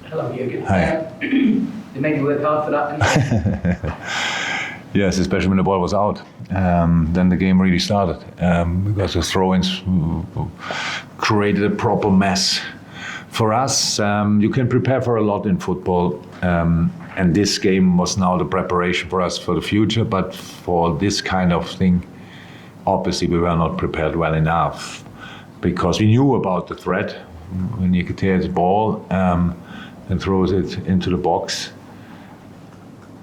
Hello, Jurgen. Hi. They made you work hard for that, didn't they? Yes, especially when the ball was out. Then the game really started because the throw-ins created a proper mess. For us, you can prepare for a lot in football, and this game was now the preparation for us for the future. But for this kind of thing, obviously we were not prepared well enough because we knew about the threat. When you could tear the ball and throws it into the box.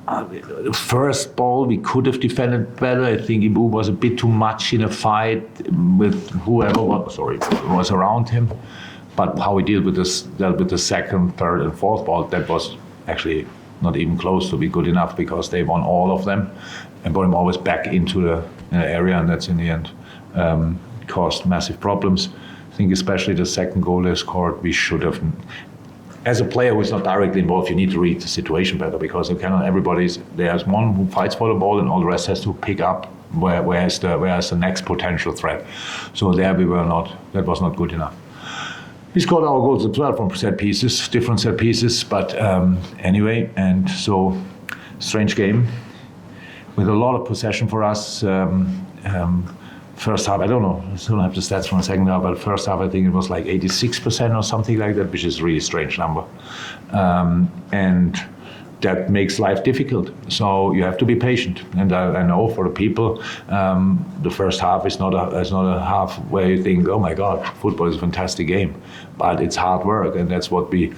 The first ball we could have defended better. I think Ibu was a bit too much in a fight with whoever was around him. But how he dealt with the second, third, and fourth ball, that was actually not even close to be good enough because they won all of them and brought him always back into the area, and that's in the end caused massive problems. I think especially the second goal they scored, we should have. As a player who is not directly involved, you need to read the situation better because you cannot. There's one who fights for the ball, and all the rest has to pick up where's the next potential threat. So there we were not. That was not good enough. We scored our goals as well from different set pieces. But anyway, and so strange game with a lot of possession for us. First half, I don't know, I still don't have the stats from the second half, but first half I think it was like 86% or something like that, which is a really strange number. And that makes life difficult. So you have to be patient. And I know for the people, the first half is not a half where you think, oh my God, football is a fantastic game. But it's hard work, and that's what we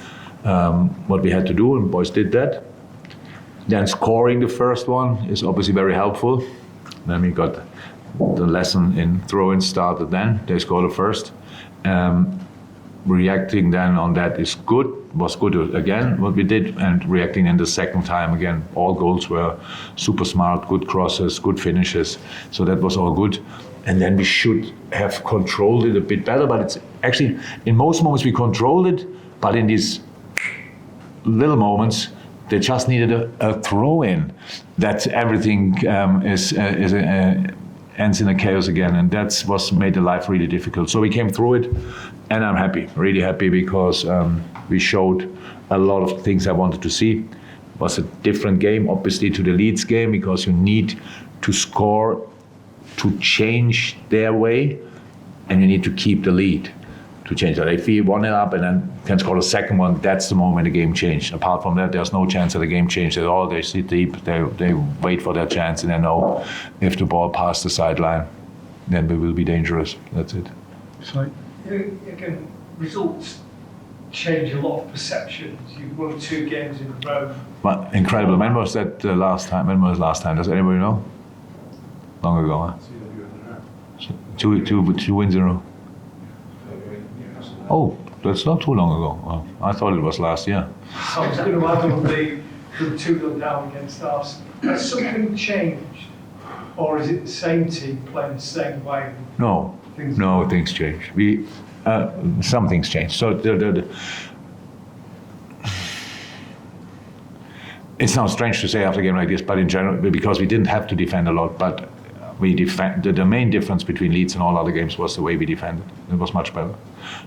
had to do, and boys did that. Then scoring the first one is obviously very helpful. Then we got the lesson in throw-in started then. They scored the first. Reacting then on that was good again, what we did, and reacting in the second time again. All goals were super smart, good crosses, good finishes. So that was all good. And then we should have controlled it a bit better, but it's actually, in most moments we controlled it, but in these little moments, they just needed a throw-in. That everything ends in a chaos again, and that's what made the life really difficult. So we came through it, and I'm happy, really happy, because we showed a lot of things I wanted to see. It was a different game, obviously, to the Leeds game, because you need to score to change their way, and you need to keep the lead to change that. If we 1-0 up and then can score the second one, that's the moment the game changed. Apart from that, there's no chance that the game changed at all. They sit deep, they wait for their chance, and they know if the ball passed the sideline, then we will be dangerous. That's it. So, again, results change a lot of perceptions. You've won 2 games in a row. But incredible. When was that last time? When was the last time? Does anybody know? Long ago, huh? Two wins in a row. Oh, that's not too long ago. Well, I thought it was last year. I was going to add on the 2-0 down against Arsenal. Has something changed? Or is it the same team playing the same way? No, things change. Some things change. So it's now strange to say after a game like this, but in general, because we didn't have to defend a lot, but the main difference between Leeds and all other games was the way we defended. It was much better.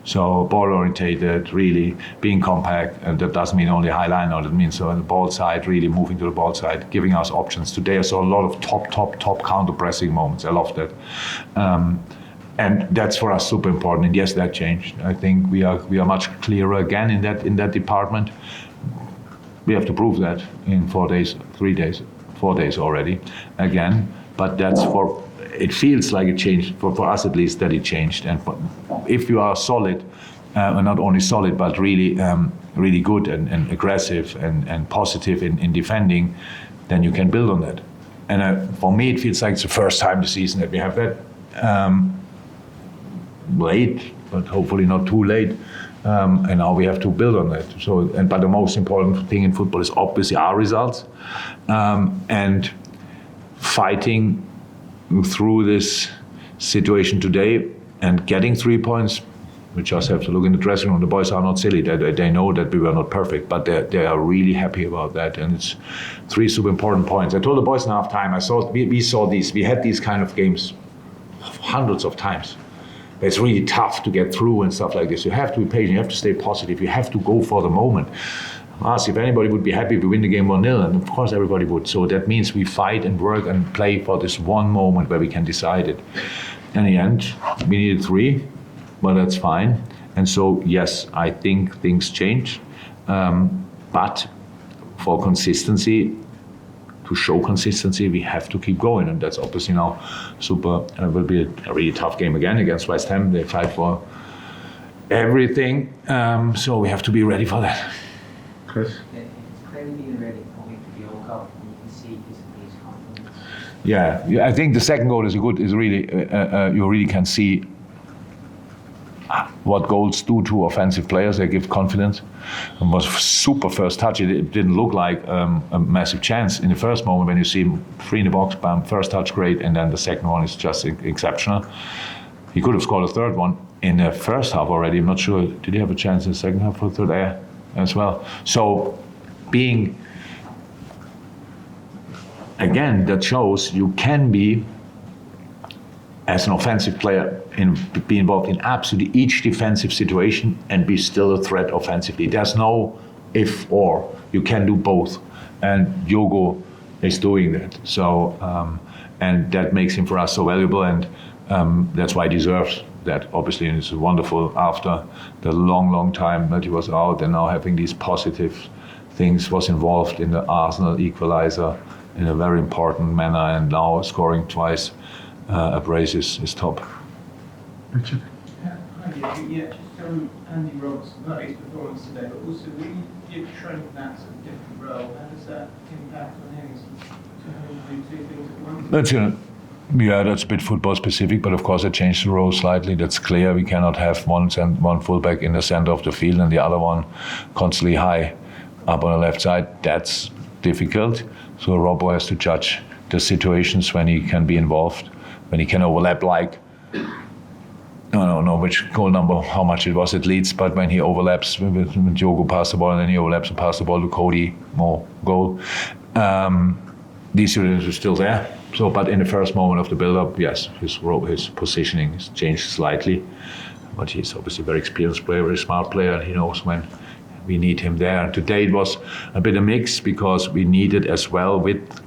So ball orientated, really being compact, and that doesn't mean only high line, or that means on the ball side, really moving to the ball side, giving us options. Today I saw a lot of top counter pressing moments. I love that. And that's for us super important. And yes, that changed. I think we are much clearer again in that department. We have to prove that in 4 days already again. But it feels like it changed, for us at least, that it changed. And if you are solid, and not only solid, but really good and aggressive and positive in defending, then you can build on that. And for me, it feels like it's the first time this season that we have that. Late, but hopefully not too late. And now we have to build on that. But the most important thing in football is obviously our results. And fighting through this situation today and getting 3 points. We just have to look in the dressing room. The boys are not silly. They know that we were not perfect, but they are really happy about that. And it's 3 super important points. I told the boys in half time, we had these kind of games hundreds of times. But it's really tough to get through and stuff like this. You have to be patient, you have to stay positive, you have to go for the moment. Ask if anybody would be happy if we win the game 1-0, and of course everybody would. So that means we fight and work and play for this one moment where we can decide it. In the end, we needed 3, but that's fine. And so, yes, I think things change. But for consistency, to show consistency, we have to keep going. And that's obviously now super, will be a really tough game again against West Ham. They fight for everything. So we have to be ready for that. Chris? It's clearly been ready for the World Cup, and you can see his confidence. Yeah, I think the second goal is really, you really can see what goals do to offensive players. They give confidence. It was a super first touch. It didn't look like a massive chance in the first moment when you see him free in the box, bam, first touch great, and then the second one is just exceptional. He could have scored a third one in the first half already. I'm not sure, did he have a chance in the second half for the third? As well. So being, again, that shows you can be, as an offensive player, be involved in absolutely each defensive situation and be still a threat offensively. There's no if or. You can do both. And Diogo is doing that. So, and that makes him for us so valuable, and that's why he deserves that. Obviously, and it's wonderful after the long time that he was out, and now having these positive things, was involved in the Arsenal equalizer in a very important manner, and now scoring twice a brace is top. Richard? Yeah, just Andy Robertson, not his performance today, but also when you train that sort of different role, how does that impact on him to do 2 things at once? That's a bit football specific, but of course it changed the role slightly. That's clear. We cannot have one fullback in the center of the field and the other one constantly high up on the left side. That's difficult. So Robbo has to judge the situations when he can be involved, when he can overlap, like, I don't know which goal number, how much it was at Leeds, but when he overlaps, when Diogo passed the ball and then he overlaps and passes the ball to Cody, more goal. These units are still there. So, but in the first moment of the build-up, yes, his positioning has changed slightly. But he's obviously a very experienced player, very smart player, and he knows when we need him there. And today it was a bit of a mix because we needed as well width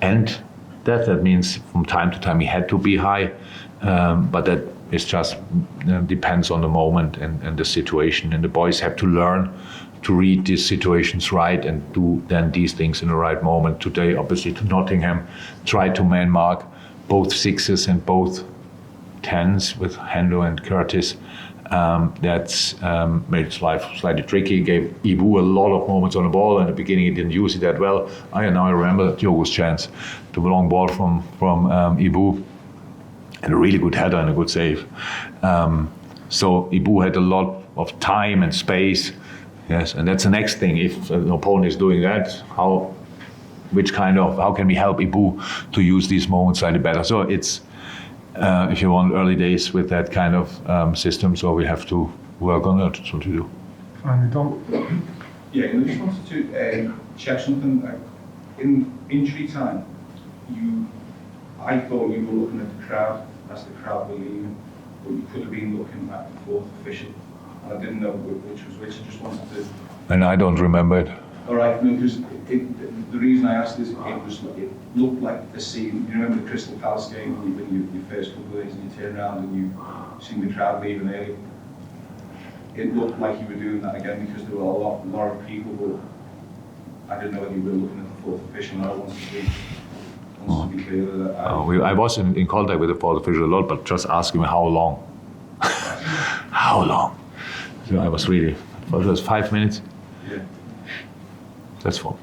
and depth. That means from time to time he had to be high, but that is just depends on the moment and the situation. And the boys have to learn to read these situations right and do then these things in the right moment. Today, obviously, to Nottingham, tried to man mark both 6s and both 10s with Hendo and Curtis. That's made his life slightly tricky. Gave Ibu a lot of moments on the ball. In the beginning, he didn't use it that well. I remember Diogo's chance, the long ball from Ibu, and a really good header and a good save. So Ibu had a lot of time and space. Yes, and that's the next thing. If an opponent is doing that, how can we help Ibu to use these moments slightly better? So it's, if you want, early days with that kind of system. So we have to work on that. That's what we do. Finally, Dom. Yeah, I just wanted to check something. In injury time, I thought you were looking at the crowd as the crowd were leaving, but you could have been looking at the fourth official. I didn't know which was which. I just wanted to. And I don't remember it. All right, no, because the reason I asked is it looked like the scene. You remember the Crystal Palace game when you first couple of days and you turn around and you seen the crowd leaving early. It looked like you were doing that again because there were a lot of people, but I didn't know whether you were looking at the fourth official. And I wanted to be clear that I was in contact with the fourth official a lot, but just asking me how long. How long? So I was really, it was 5 minutes. Yeah. That's for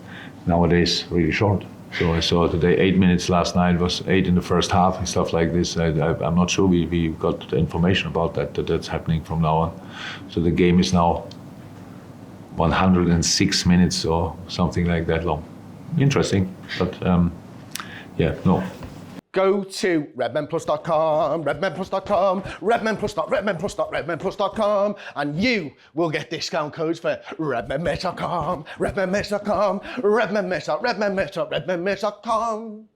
nowadays really short. So I saw today 8 minutes. Last night was 8 in the first half and stuff like this. I'm not sure we got the information about that's happening from now on. So the game is now 106 minutes or something like that long. Interesting, but yeah, no. Go to redmenplus.com, redmenplus.com, redmenplus.com, and you will get discount codes for redmenplus.com, redmenplus.com, redmenplus.com.